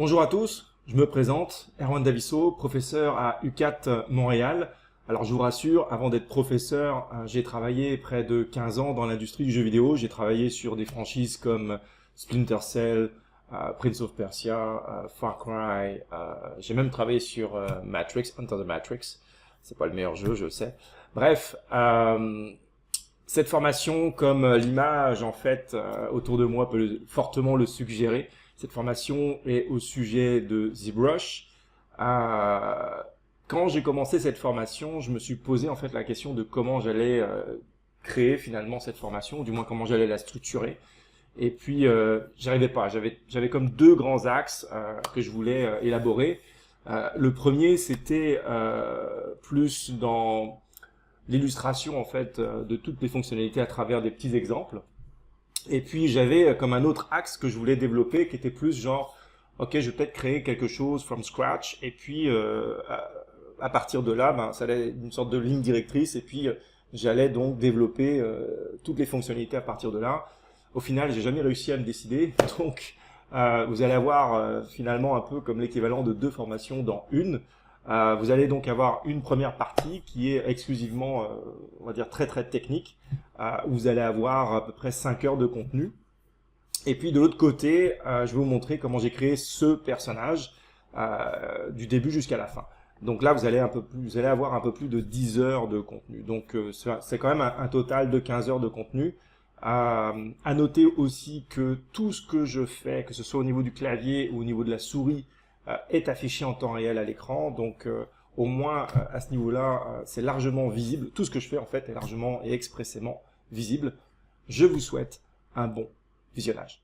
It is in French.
Bonjour à tous, je me présente, Erwan Davisso, professeur à UCAT Montréal. Alors je vous rassure, avant d'être professeur, j'ai travaillé près de 15 ans dans l'industrie du jeu vidéo. J'ai travaillé sur des franchises comme Splinter Cell, Prince of Persia, Far Cry. J'ai même travaillé sur Matrix, Enter the Matrix. C'est pas le meilleur jeu, je le sais. Bref, cette formation, comme l'image en fait autour de moi peut fortement le suggérer, cette formation est au sujet de ZBrush. Quand j'ai commencé cette formation, je me suis posé en fait la question de comment j'allais créer finalement cette formation, ou du moins comment j'allais la structurer. Et puis, j'arrivais pas. J'avais comme deux grands axes que je voulais élaborer. Le premier, c'était plus dans l'illustration en fait de toutes les fonctionnalités à travers des petits exemples. Et puis j'avais comme un autre axe que je voulais développer qui était plus genre ok, je vais peut-être créer quelque chose from scratch et puis à partir de là ça allait une sorte de ligne directrice et puis j'allais donc développer toutes les fonctionnalités à partir de là. Au final, j'ai jamais réussi à me décider, donc vous allez avoir finalement un peu comme l'équivalent de deux formations dans une. Vous allez donc avoir une première partie qui est exclusivement, on va dire, très technique, où vous allez avoir à peu près 5 heures de contenu. Et puis de l'autre côté, je vais vous montrer comment j'ai créé ce personnage du début jusqu'à la fin. Donc là, vous allez avoir un peu plus de 10 heures de contenu. Donc c'est quand même un total de 15 heures de contenu. À noter aussi que tout ce que je fais, que ce soit au niveau du clavier ou au niveau de la souris, est affiché en temps réel à l'écran, donc au moins à ce niveau-là, c'est largement visible. Tout ce que je fais en fait est largement et expressément visible. Je vous souhaite un bon visionnage.